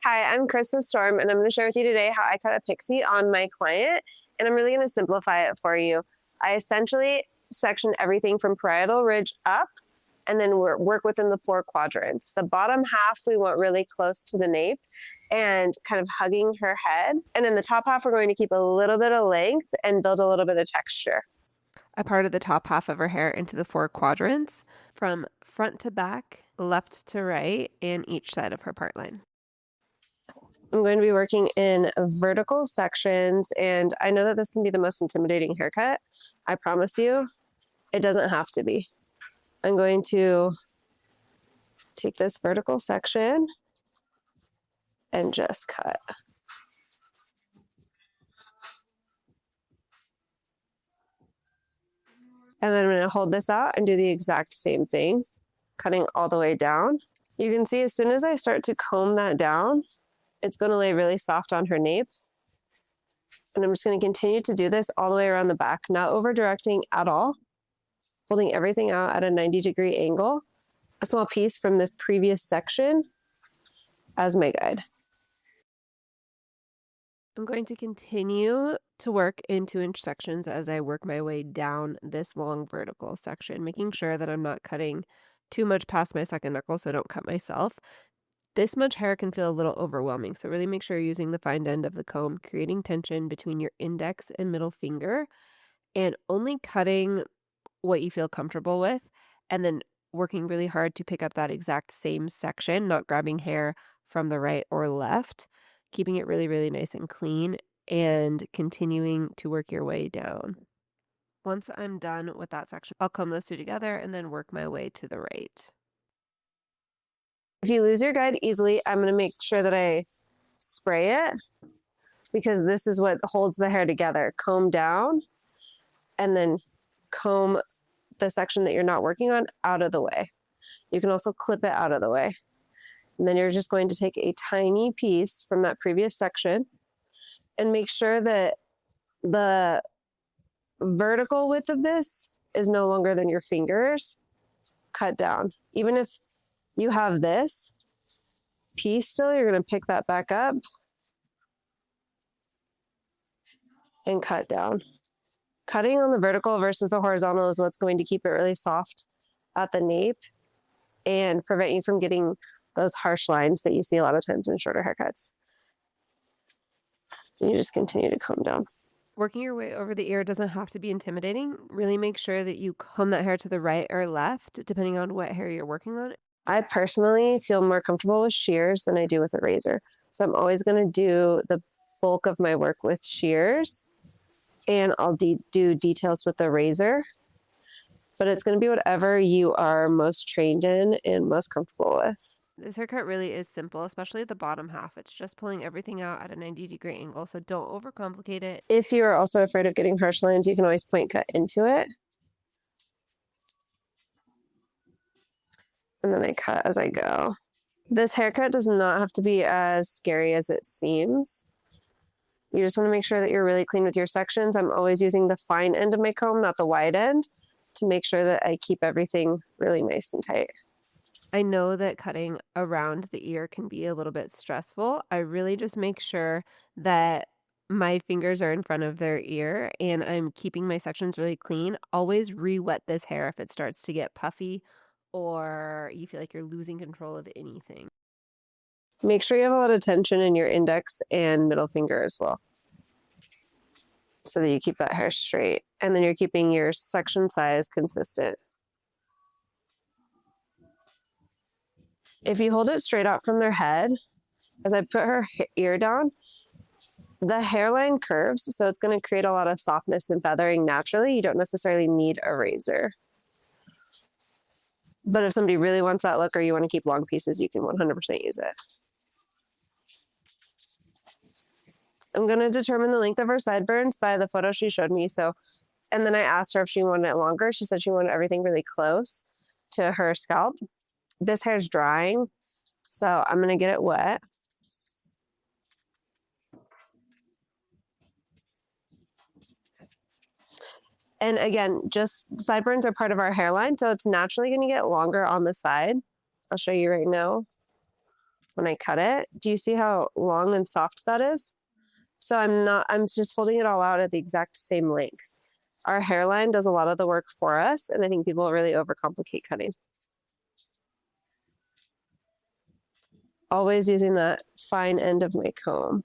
Hi, I'm Krista Storm, and I'm going to share with you today how I cut a pixie on my client, and I'm really going to simplify it for you. I essentially section everything from parietal ridge up, and then work within the 4 quadrants. The bottom half we want really close to the nape and kind of hugging her head, and in the top half we're going to keep a little bit of length and build a little bit of texture. I parted the top half of her hair into the 4 quadrants from front to back, left to right, and each side of her part line. I'm going to be working in vertical sections, and I know that this can be the most intimidating haircut. I promise you, it doesn't have to be. I'm going to take this vertical section and just cut. And then I'm going to hold this out and do the exact same thing, cutting all the way down. You can see as soon as I start to comb that down, it's going to lay really soft on her nape. And I'm just going to continue to do this all the way around the back, not over directing at all, holding everything out at a 90-degree angle, a small piece from the previous section as my guide. I'm going to continue to work in 2-inch sections as I work my way down this long vertical section, making sure that I'm not cutting too much past my second knuckle so I don't cut myself. This much hair can feel a little overwhelming, so really make sure you're using the fine end of the comb, creating tension between your index and middle finger, and only cutting what you feel comfortable with, and then working really hard to pick up that exact same section, not grabbing hair from the right or left, keeping it really, really nice and clean, and continuing to work your way down. Once I'm done with that section, I'll comb those two together and then work my way to the right. If you lose your guide easily, I'm going to make sure that I spray it, because this is what holds the hair together. Comb down and then comb the section that you're not working on out of the way. You can also clip it out of the way. And then you're just going to take a tiny piece from that previous section and make sure that the vertical width of this is no longer than your fingers. Cut down. Even if you have this piece still, you're going to pick that back up and cut down. Cutting on the vertical versus the horizontal is what's going to keep it really soft at the nape and prevent you from getting those harsh lines that you see a lot of times in shorter haircuts. You just continue to comb down. Working your way over the ear doesn't have to be intimidating. Really make sure that you comb that hair to the right or left, depending on what hair you're working on. I personally feel more comfortable with shears than I do with a razor. So I'm always going to do the bulk of my work with shears, and I'll do details with the razor. But it's going to be whatever you are most trained in and most comfortable with. This haircut really is simple, especially the bottom half. It's just pulling everything out at a 90-degree angle, so don't overcomplicate it. If you are also afraid of getting harsh lines, you can always point cut into it. And then I cut as I go. This haircut does not have to be as scary as it seems. You just want to make sure that you're really clean with your sections. I'm always using the fine end of my comb, not the wide end, to make sure that I keep everything really nice and tight. I know that cutting around the ear can be a little bit stressful. I really just make sure that my fingers are in front of their ear and I'm keeping my sections really clean. Always re-wet this hair if it starts to get puffy or you feel like you're losing control of anything. Make sure you have a lot of tension in your index and middle finger as well, so that you keep that hair straight. And then you're keeping your section size consistent. If you hold it straight out from their head, as I put her ear down, the hairline curves, so it's going to create a lot of softness and feathering naturally. You don't necessarily need a razor. But if somebody really wants that look or you want to keep long pieces, you can 100% use it. I'm going to determine the length of her sideburns by the photo she showed me. And then I asked her if she wanted it longer. She said she wanted everything really close to her scalp. This hair's drying, so I'm going to get it wet. And again, just sideburns are part of our hairline, so it's naturally going to get longer on the side. I'll show you right now. when I cut it. Do you see how long and soft that is? So I'm just holding it all out at the exact same length. Our hairline does a lot of the work for us, and I think people really overcomplicate cutting. Always using that fine end of my comb.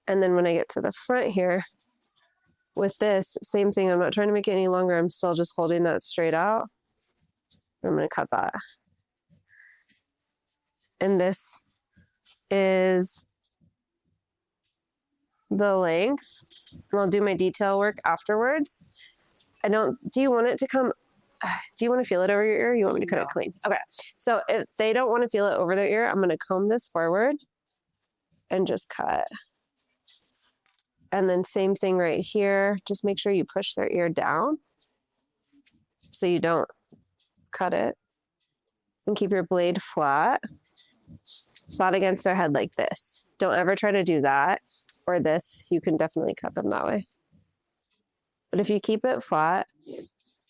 And then when I get to the front here, with this, same thing. I'm not trying to make it any longer. I'm still just holding that straight out. I'm going to cut that. And this is the length. And I'll do my detail work afterwards. Do you want it to come, do you want to feel it over your ear? Or you want me to cut it clean? Okay. So if they don't want to feel it over their ear, I'm going to comb this forward and just cut. And then same thing right here. Just make sure you push their ear down so you don't cut it. And keep your blade flat against their head like this. Don't ever try to do that or this. You can definitely cut them that way. But if you keep it flat,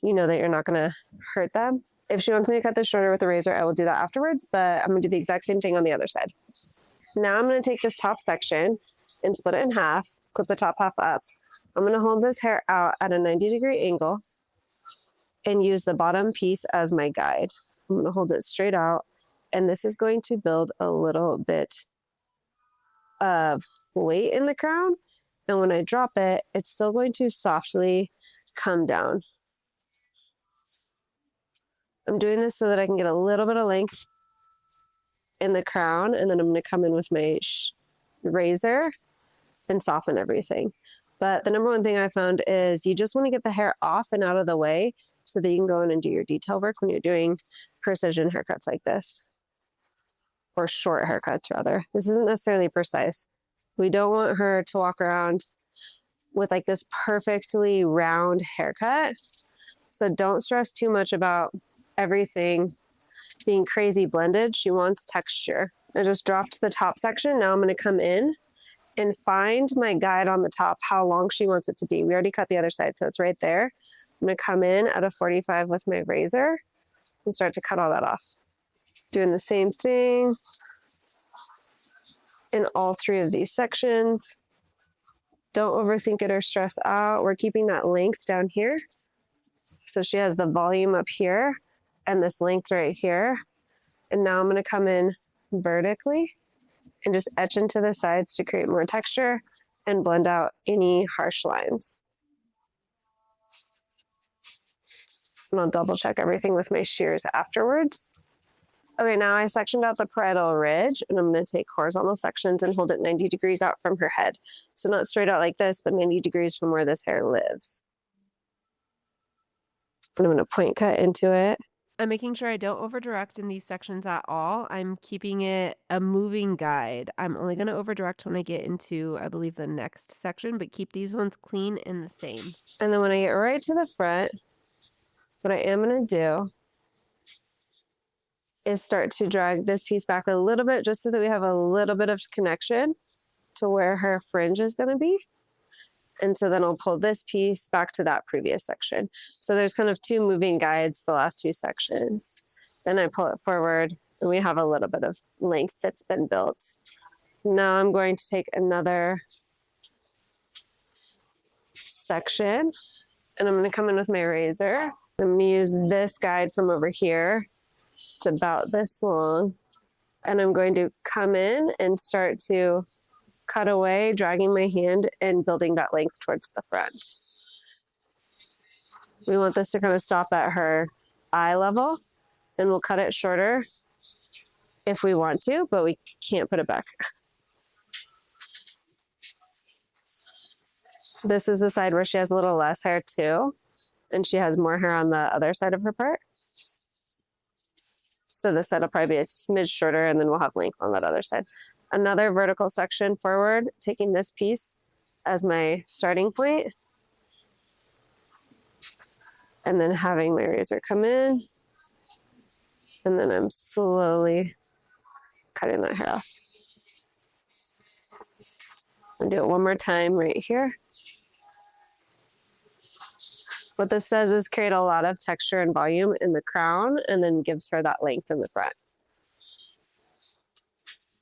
you know that you're not going to hurt them. If she wants me to cut this shorter with a razor, I will do that afterwards, but I'm going to do the exact same thing on the other side. Now I'm going to take this top section and split it in half, clip the top half up. I'm going to hold this hair out at a 90-degree angle and use the bottom piece as my guide. I'm going to hold it straight out, and this is going to build a little bit of weight in the crown. And when I drop it, it's still going to softly come down. I'm doing this so that I can get a little bit of length in the crown, and then I'm going to come in with my razor and soften everything. But the number one thing I found is you just want to get the hair off and out of the way so that you can go in and do your detail work when you're doing precision haircuts like this, or short haircuts rather. This isn't necessarily precise. We don't want her to walk around with like this perfectly round haircut. So don't stress too much about everything being crazy blended. She wants texture. I just dropped the top section. Now I'm going to come in and find my guide on the top, how long she wants it to be. We already cut the other side, so it's right there. I'm going to come in at a 45 with my razor and start to cut all that off. Doing the same thing in all three of these sections. Don't overthink it or stress out. We're keeping that length down here. So she has the volume up here and this length right here. And now I'm going to come in vertically and just etch into the sides to create more texture and blend out any harsh lines. And I'll double check everything with my shears afterwards. Okay, now I sectioned out the parietal ridge, and I'm going to take horizontal sections and hold it 90 degrees out from her head. So not straight out like this, but 90 degrees from where this hair lives. And I'm going to point cut into it. I'm making sure I don't over direct in these sections at all. I'm keeping it a moving guide. I'm only going to over direct when I get into, I believe, the next section, but keep these ones clean and the same. And then when I get right to the front, what I am going to do is start to drag this piece back a little bit just so that we have a little bit of connection to where her fringe is going to be. And so then I'll pull this piece back to that previous section. So there's kind of two moving guides, the last two sections. Then I pull it forward and we have a little bit of length that's been built. Now I'm going to take another section and I'm going to come in with my razor. I'm going to use this guide from over here. It's about this long. And I'm going to come in and start to cut away, dragging my hand and building that length towards the front. We want this to kind of stop at her eye level, and we'll cut it shorter if we want to, but we can't put it back. This is the side where she has a little less hair too, and she has more hair on the other side of her part. So this side will probably be a smidge shorter, and then we'll have length on that other side. Another vertical section forward, taking this piece as my starting point, and then having my razor come in, and then I'm slowly cutting that hair off. I'll do it one more time right here. What this does is create a lot of texture and volume in the crown, and then gives her that length in the front.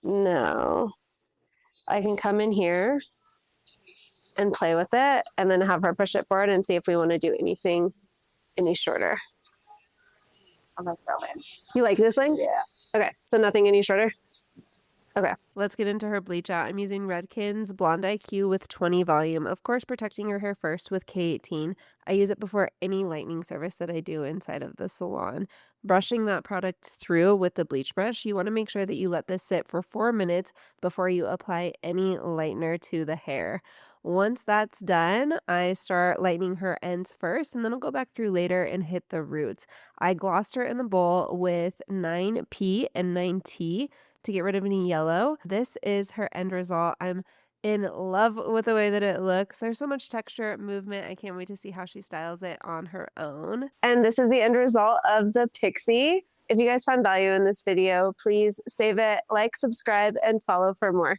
No. I can come in here and play with it and then have her push it forward and see if we want to do anything any shorter. I'm gonna throw in. You like this thing? Yeah. Okay, so nothing any shorter? Okay. Let's get into her bleach out. I'm using Redken's Blonde IQ with 20 volume. Of course, protecting your hair first with K18. I use it before any lightening service that I do inside of the salon. Brushing that product through with the bleach brush, you want to make sure that you let this sit for 4 minutes before you apply any lightener to the hair. Once that's done, I start lightening her ends first, and then I'll go back through later and hit the roots. I glossed her in the bowl with 9P and 9T to get rid of any yellow. This is her end result. I'm in love with the way that it looks. There's so much texture, movement. I can't wait to see how she styles it on her own. And this is the end result of the Pixie. If you guys found value in this video, please save it, like, subscribe, and follow for more.